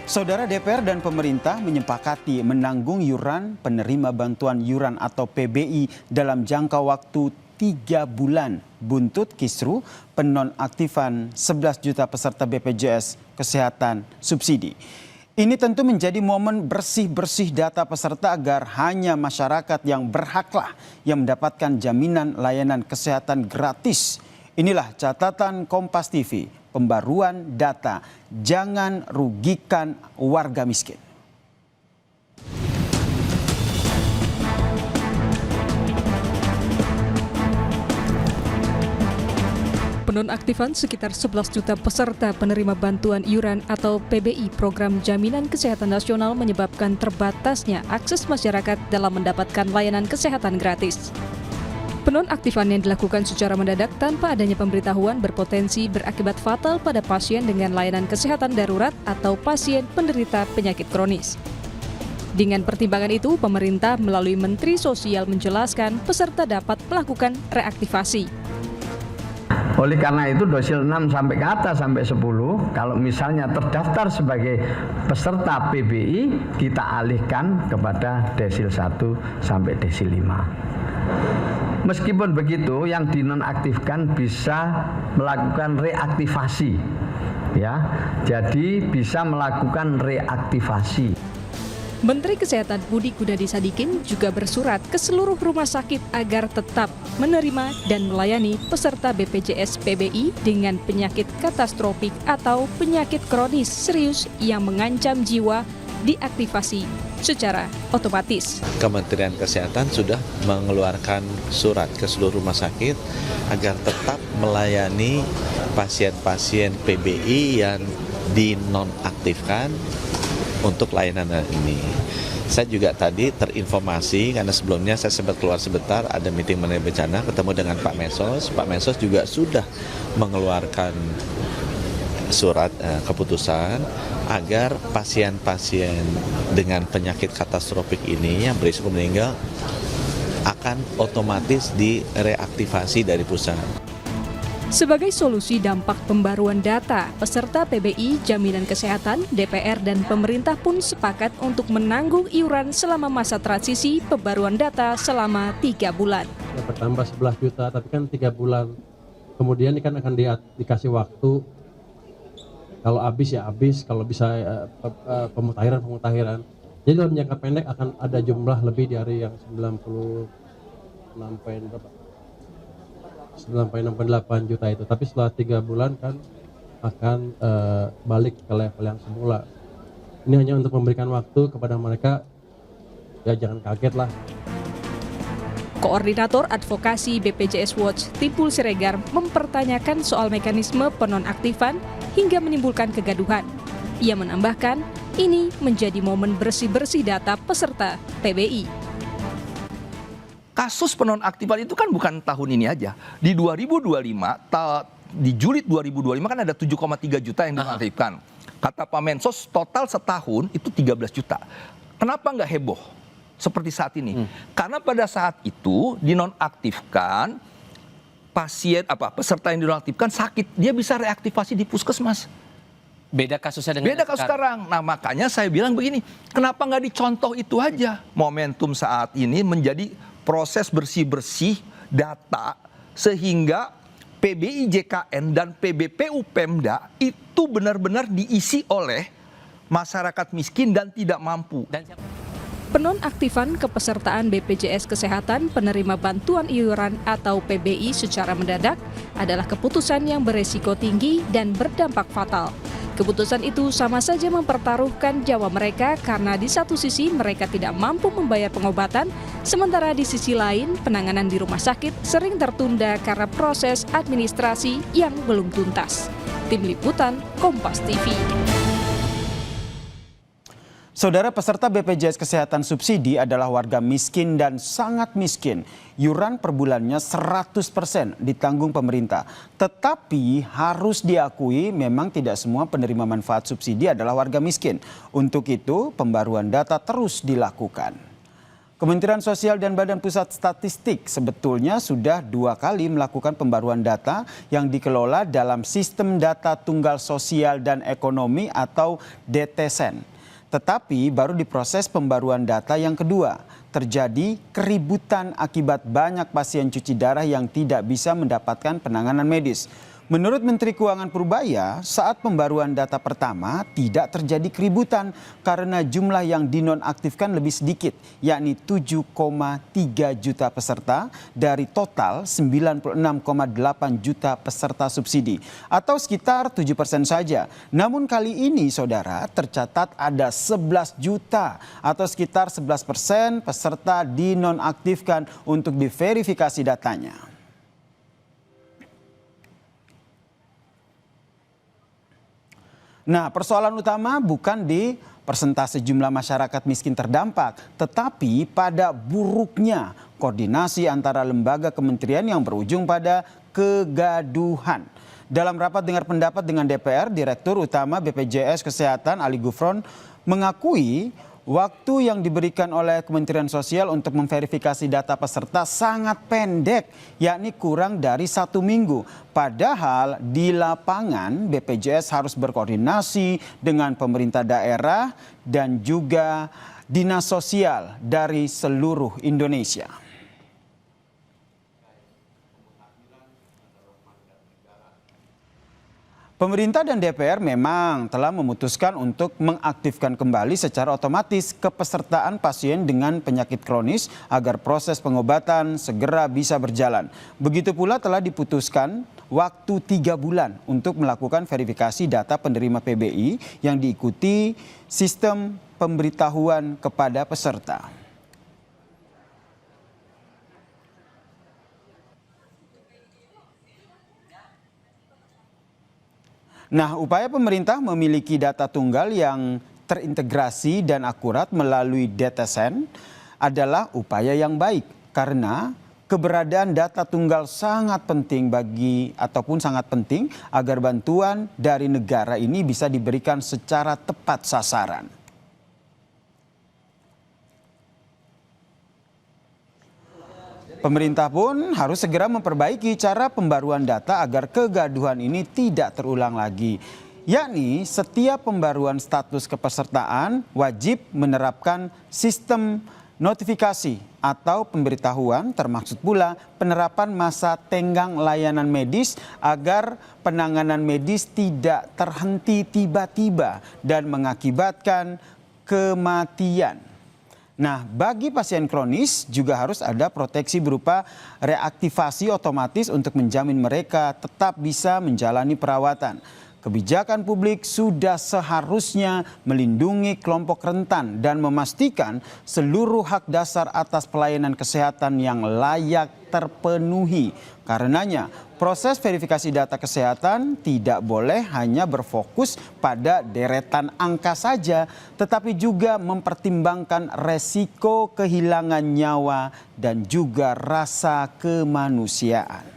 Saudara DPR dan pemerintah menyepakati menanggung iuran penerima bantuan iuran atau PBI dalam jangka waktu 3 bulan buntut kisru penonaktifan 11 juta peserta BPJS Kesehatan subsidi. Ini tentu menjadi momen bersih-bersih data peserta agar hanya masyarakat yang berhaklah yang mendapatkan jaminan layanan kesehatan gratis. Inilah catatan Kompas TV, pembaruan data, jangan rugikan warga miskin. Penonaktifan sekitar 11 juta peserta penerima bantuan iuran atau PBI Program Jaminan Kesehatan Nasional menyebabkan terbatasnya akses masyarakat dalam mendapatkan layanan kesehatan gratis. Penonaktifan yang dilakukan secara mendadak tanpa adanya pemberitahuan berpotensi berakibat fatal pada pasien dengan layanan kesehatan darurat atau pasien penderita penyakit kronis. Dengan pertimbangan itu, pemerintah melalui Menteri Sosial menjelaskan peserta dapat melakukan reaktivasi. Oleh karena itu dosil 6 sampai ke atas sampai 10 kalau misalnya terdaftar sebagai peserta PBI kita alihkan kepada desil 1 sampai desil 5. Meskipun begitu yang dinonaktifkan bisa melakukan reaktivasi ya. Jadi bisa melakukan reaktivasi. Menteri Kesehatan Budi Gunadi Sadikin juga bersurat ke seluruh rumah sakit agar tetap menerima dan melayani peserta BPJS PBI dengan penyakit katastropik atau penyakit kronis serius yang mengancam jiwa diaktifasi secara otomatis. Kementerian Kesehatan sudah mengeluarkan surat ke seluruh rumah sakit agar tetap melayani pasien-pasien PBI yang dinonaktifkan untuk layanan ini. Saya juga tadi terinformasi karena sebelumnya saya sempat keluar sebentar, ada meeting mengenai bencana, ketemu dengan Pak Mensos. Pak Mensos juga sudah mengeluarkan surat keputusan agar pasien-pasien dengan penyakit katastropik ini yang berisiko meninggal akan otomatis direaktivasi dari pusat. Sebagai solusi dampak pembaruan data, peserta PBI Jaminan Kesehatan, DPR dan pemerintah pun sepakat untuk menanggung iuran selama masa transisi pembaruan data selama 3 bulan. Ya, bertambah 11 juta, tapi kan 3 bulan. Kemudian ini kan akan dikasih waktu. Kalau habis ya habis, kalau bisa pemutahiran. Jadi dalam jangka pendek akan ada jumlah lebih dari yang 96,8 juta itu. Tapi setelah 3 bulan kan akan balik ke level yang semula. Ini hanya untuk memberikan waktu kepada mereka, ya jangan kaget lah. Koordinator Advokasi BPJS Watch Timbul Siregar mempertanyakan soal mekanisme penonaktifan hingga menimbulkan kegaduhan. Ia menambahkan, ini menjadi momen bersih-bersih data peserta PBI. Kasus penonaktifan itu kan bukan tahun ini aja. Di 2025, di Juli 2025 kan ada 7,3 juta yang dinonaktifkan. Kata Pak Mensos total setahun itu 13 juta. Kenapa nggak heboh seperti saat ini? Karena pada saat itu dinonaktifkan peserta yang dinonaktifkan sakit, dia bisa reaktivasi di puskesmas. Beda kasusnya dengan kasus sekarang. Nah makanya saya bilang begini, kenapa nggak dicontoh itu aja? Momentum saat ini menjadi proses bersih-bersih data sehingga PBI JKN dan PBPU Pemda itu benar-benar diisi oleh masyarakat miskin dan tidak mampu. Penonaktifan kepesertaan BPJS Kesehatan penerima bantuan iuran atau PBI secara mendadak adalah keputusan yang beresiko tinggi dan berdampak fatal. Keputusan itu sama saja mempertaruhkan nyawa mereka karena di satu sisi mereka tidak mampu membayar pengobatan, sementara di sisi lain penanganan di rumah sakit sering tertunda karena proses administrasi yang belum tuntas. Tim Liputan Kompas TV. Saudara, peserta BPJS Kesehatan subsidi adalah warga miskin dan sangat miskin. Iuran per bulannya 100% ditanggung pemerintah. Tetapi harus diakui memang tidak semua penerima manfaat subsidi adalah warga miskin. Untuk itu pembaruan data terus dilakukan. Kementerian Sosial dan Badan Pusat Statistik sebetulnya sudah 2 kali melakukan pembaruan data yang dikelola dalam Sistem Data Tunggal Sosial dan Ekonomi atau DTSEN. Tetapi baru diproses pembaruan data yang kedua. Terjadi keributan akibat banyak pasien cuci darah yang tidak bisa mendapatkan penanganan medis. Menurut Menteri Keuangan Purbaya, saat pembaruan data pertama tidak terjadi keributan karena jumlah yang dinonaktifkan lebih sedikit, yakni 7,3 juta peserta dari total 96,8 juta peserta subsidi, atau sekitar 7% saja. Namun kali ini, saudara, tercatat ada 11 juta atau sekitar 11% peserta dinonaktifkan untuk diverifikasi datanya. Nah, persoalan utama bukan di persentase jumlah masyarakat miskin terdampak, tetapi pada buruknya koordinasi antara lembaga kementerian yang berujung pada kegaduhan. Dalam rapat dengar pendapat dengan DPR, Direktur Utama BPJS Kesehatan Ali Gufron mengakui waktu yang diberikan oleh Kementerian Sosial untuk memverifikasi data peserta sangat pendek, yakni kurang dari 1 minggu. Padahal di lapangan BPJS harus berkoordinasi dengan pemerintah daerah dan juga dinas sosial dari seluruh Indonesia. Pemerintah dan DPR memang telah memutuskan untuk mengaktifkan kembali secara otomatis kepesertaan pasien dengan penyakit kronis agar proses pengobatan segera bisa berjalan. Begitu pula telah diputuskan waktu 3 bulan untuk melakukan verifikasi data penerima PBI yang diikuti sistem pemberitahuan kepada peserta. Nah, upaya pemerintah memiliki data tunggal yang terintegrasi dan akurat melalui DTSEN adalah upaya yang baik karena keberadaan data tunggal sangat penting sangat penting agar bantuan dari negara ini bisa diberikan secara tepat sasaran. Pemerintah pun harus segera memperbaiki cara pembaruan data agar kegaduhan ini tidak terulang lagi. Yakni setiap pembaruan status kepesertaan wajib menerapkan sistem notifikasi atau pemberitahuan, termaksud pula penerapan masa tenggang layanan medis agar penanganan medis tidak terhenti tiba-tiba dan mengakibatkan kematian. Nah, bagi pasien kronis juga harus ada proteksi berupa reaktivasi otomatis untuk menjamin mereka tetap bisa menjalani perawatan. Kebijakan publik sudah seharusnya melindungi kelompok rentan dan memastikan seluruh hak dasar atas pelayanan kesehatan yang layak terpenuhi. Karenanya, proses verifikasi data kesehatan tidak boleh hanya berfokus pada deretan angka saja, tetapi juga mempertimbangkan resiko kehilangan nyawa dan juga rasa kemanusiaan.